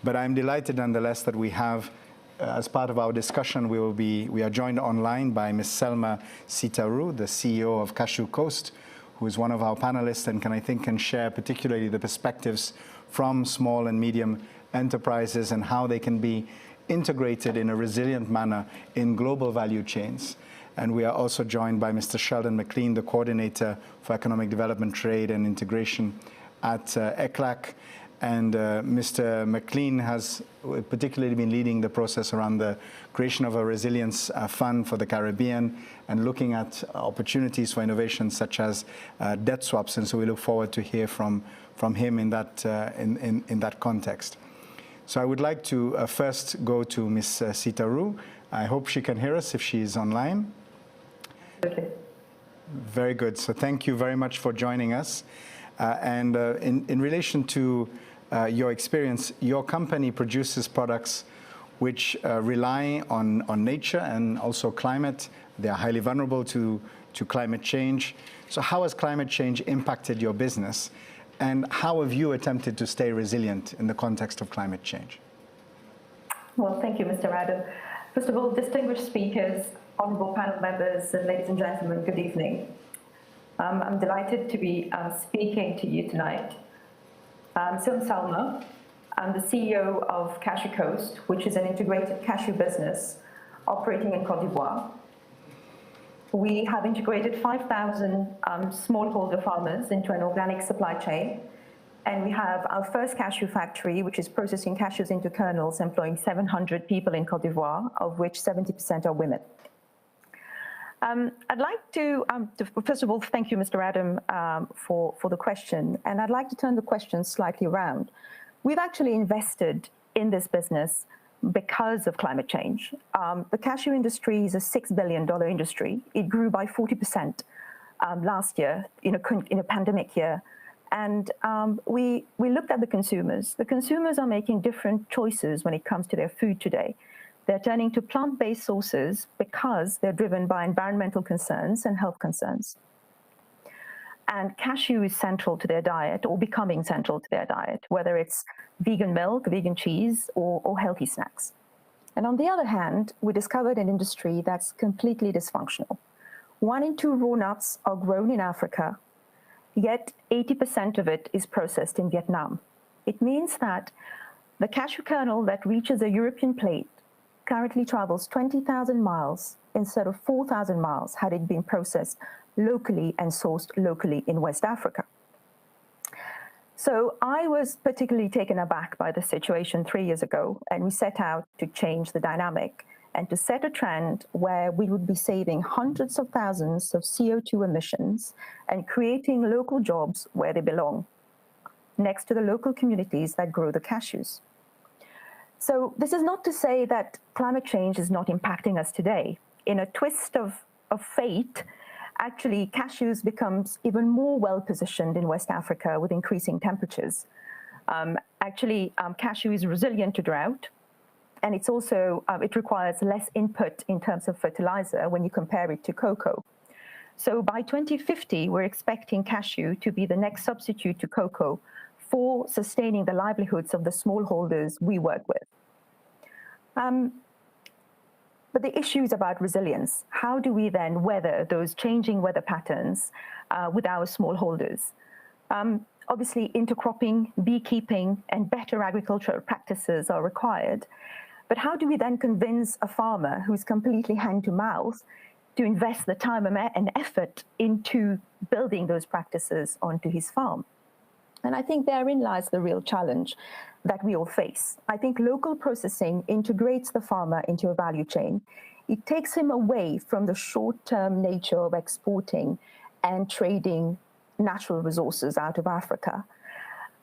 But I'm delighted nonetheless that we have, as part of our discussion, we are joined online by Ms. Salma Seetaroo, the CEO of Cashew Coast, who is one of our panelists and can share particularly the perspectives from small and medium enterprises and how they can be integrated in a resilient manner in global value chains. And we are also joined by Mr. Sheldon McLean, the Coordinator for Economic Development, Trade and Integration at ECLAC. And Mr. McLean has particularly been leading the process around the creation of a resilience fund for the Caribbean and looking at opportunities for innovation such as debt swaps. And so we look forward to hear from him in that context. So I would like to first go to Ms. Seetaroo. I hope she can hear us if she is online. Okay. Very good. So thank you very much for joining us. In relation to your experience, your company produces products which rely on nature and also climate. They are highly vulnerable to climate change. So how has climate change impacted your business? And how have you attempted to stay resilient in the context of climate change? Well, thank you, Mr. Adam. First of all, distinguished speakers, honorable panel members, and ladies and gentlemen, good evening. I'm delighted to be speaking to you tonight. So I'm Salma. I'm the CEO of Cashew Coast, which is an integrated cashew business operating in Côte d'Ivoire. We have integrated 5,000 smallholder farmers into an organic supply chain. And we have our first cashew factory, which is processing cashews into kernels, employing 700 people in Côte d'Ivoire, of which 70% are women. I'd like to first of all, thank you, Mr. Adam, for the question. And I'd like to turn the question slightly around. We've actually invested in this business because of climate change. The cashew industry is a $6 billion industry. It grew by 40% last year in a pandemic year. And we looked at the consumers. The consumers are making different choices when it comes to their food today. They're turning to plant-based sources because they're driven by environmental concerns and health concerns. And cashew is central to their diet or becoming central to their diet, whether it's vegan milk, vegan cheese, or healthy snacks. And on the other hand, we discovered an industry that's completely dysfunctional. 1 in 2 raw nuts are grown in Africa, yet 80% of it is processed in Vietnam. It means that the cashew kernel that reaches a European plate currently travels 20,000 miles instead of 4,000 miles had it been processed locally and sourced locally in West Africa. So I was particularly taken aback by the situation 3 years ago, and we set out to change the dynamic and to set a trend where we would be saving hundreds of thousands of CO2 emissions and creating local jobs where they belong, next to the local communities that grow the cashews. So this is not to say that climate change is not impacting us today. In a twist of fate, actually cashews becomes even more well-positioned in West Africa with increasing temperatures. Cashew is resilient to drought, and it's also, it requires less input in terms of fertilizer when you compare it to cocoa. So by 2050, we're expecting cashew to be the next substitute to cocoa for sustaining the livelihoods of the smallholders we work with. But the issue is about resilience. How do we then weather those changing weather patterns with our smallholders? Obviously, intercropping, beekeeping, and better agricultural practices are required. But how do we then convince a farmer who's completely hand-to-mouth to invest the time and effort into building those practices onto his farm? And I think therein lies the real challenge that we all face. I think local processing integrates the farmer into a value chain. It takes him away from the short-term nature of exporting and trading natural resources out of Africa.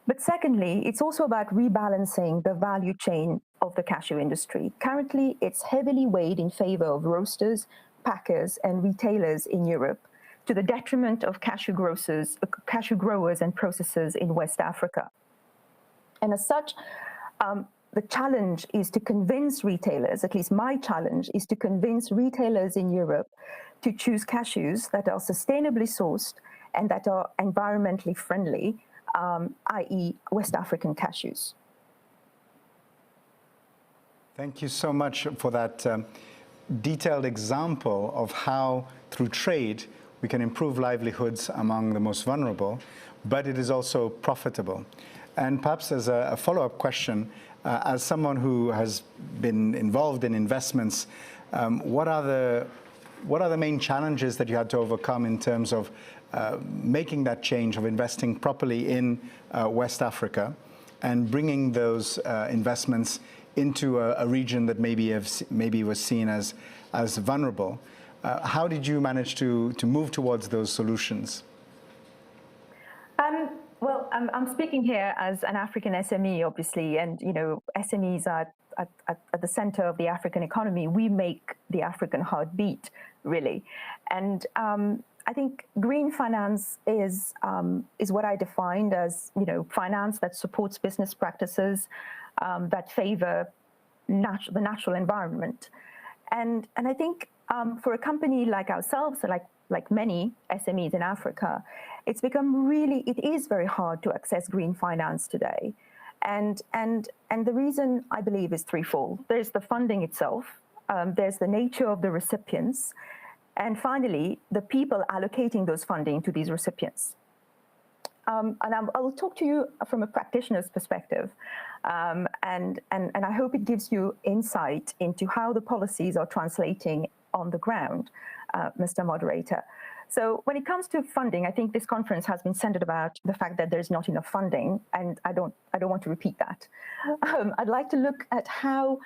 But secondly, it's also about rebalancing the value chain of the cashew industry. Currently, it's heavily weighed in favor of roasters, packers, and retailers in Europe, to the detriment of cashew growers and processors in West Africa. And as such, the challenge is to convince retailers, at least my challenge, is to convince retailers in Europe to choose cashews that are sustainably sourced and that are environmentally friendly, i.e. West African cashews. Thank you so much for that detailed example of how, through trade, we can improve livelihoods among the most vulnerable, but it is also profitable. And perhaps as a follow-up question, as someone who has been involved in investments, what are the main challenges that you had to overcome in terms of making that change of investing properly in West Africa and bringing those investments into a region that maybe was seen as vulnerable? How did you manage to move towards those solutions? Well, I'm speaking here as an African SME, obviously, and SMEs are at the center of the African economy. We make the African heartbeat, really, and I think green finance is what I defined as finance that supports business practices that favor the natural environment, and I think for a company like ourselves, like many SMEs in Africa, it is very hard to access green finance today, and the reason I believe is threefold. There's the funding itself, there's the nature of the recipients, and finally, the people allocating those funding to these recipients. And I will talk to you from a practitioner's perspective, and I hope it gives you insight into how the policies are translating on the ground, Mr. Moderator. So when it comes to funding, I think this conference has been centered about the fact that there's not enough funding, and I don't want to repeat that. I'd like to look at how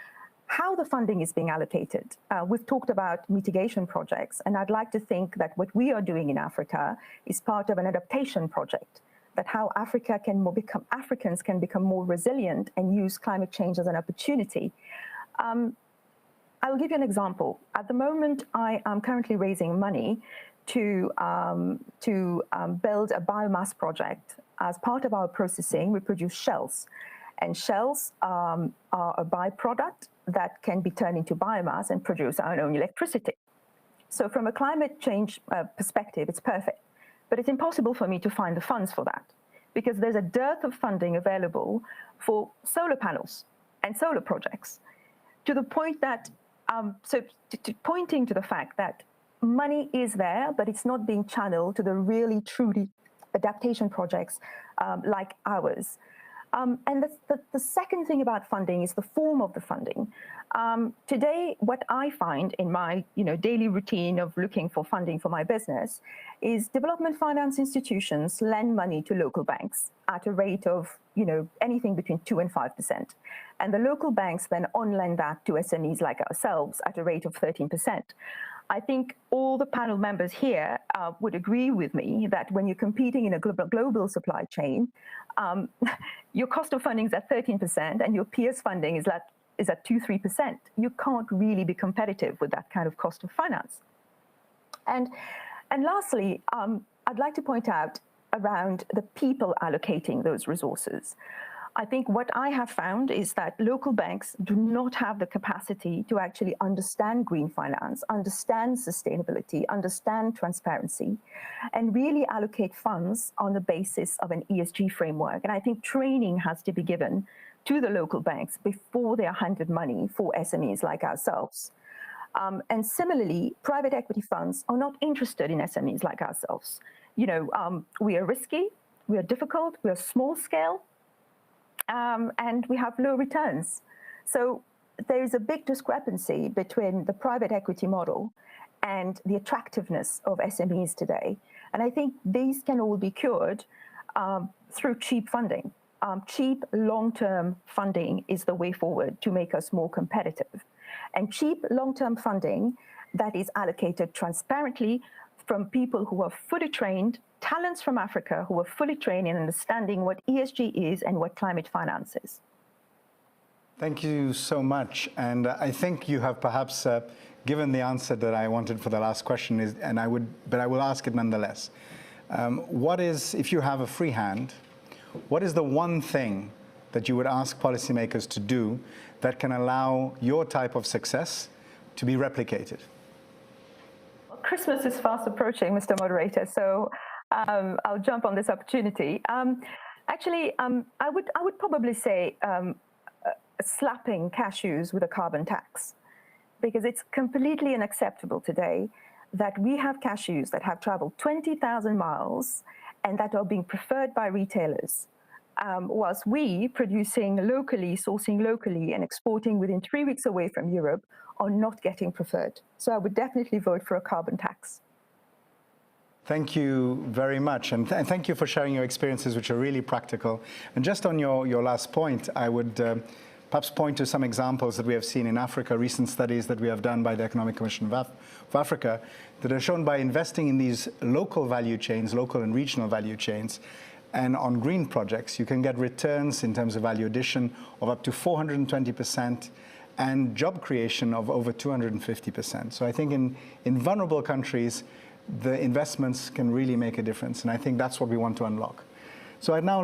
the funding is being allocated. We've talked about mitigation projects, and I'd like to think that what we are doing in Africa is part of an adaptation project, that how Africans can become more resilient and use climate change as an opportunity. I'll give you an example. At the moment, I am currently raising money to build a biomass project. As part of our processing, we produce shells, and shells are a byproduct that can be turned into biomass and produce our own electricity. So from a climate change perspective, it's perfect. But it's impossible for me to find the funds for that, because there's a dearth of funding available for solar panels and solar projects, to the point that, pointing to the fact that money is there, but it's not being channeled to the really, truly adaptation projects like ours. And the second thing about funding is the form of the funding. Today, what I find in my daily routine of looking for funding for my business is development finance institutions lend money to local banks at a rate of anything between 2% and 5%. And the local banks then on-lend that to SMEs like ourselves at a rate of 13%. I think all the panel members here would agree with me that when you're competing in a global supply chain, your cost of funding is at 13% and your peers' funding is at 2-3%. You can't really be competitive with that kind of cost of finance. And lastly, I'd like to point out around the people allocating those resources. I think what I have found is that local banks do not have the capacity to actually understand green finance, understand sustainability, understand transparency, and really allocate funds on the basis of an ESG framework. And I think training has to be given to the local banks before they are handed money for SMEs like ourselves. And similarly, private equity funds are not interested in SMEs like ourselves. We are risky, we are difficult, we are small scale, and we have low returns. So there is a big discrepancy between the private equity model and the attractiveness of SMEs today. And I think these can all be cured through cheap funding. Cheap long-term funding is the way forward to make us more competitive. And cheap long-term funding that is allocated transparently from people who are fully trained, talents from Africa who are fully trained in understanding what ESG is and what climate finance is. Thank you so much. And I think you have perhaps given the answer that I wanted for the last question, but I will ask it nonetheless. What is, if you have a free hand, what is the one thing that you would ask policymakers to do that can allow your type of success to be replicated? Christmas is fast approaching, Mr. Moderator, so I'll jump on this opportunity. I would probably say slapping cashews with a carbon tax, because it's completely unacceptable today that we have cashews that have traveled 20,000 miles and that are being preferred by retailers, whilst we, producing locally, sourcing locally, and exporting within 3 weeks away from Europe, are not getting preferred. So I would definitely vote for a carbon tax. Thank you very much, and thank you for sharing your experiences, which are really practical. And just on your last point, I would perhaps point to some examples that we have seen in Africa, recent studies that we have done by the Economic Commission of Africa, that are shown by investing in these local value chains, local and regional value chains, and on green projects, you can get returns in terms of value addition of up to 420% and job creation of over 250%. So I think in vulnerable countries, the investments can really make a difference, and I think that's what we want to unlock. So I'd now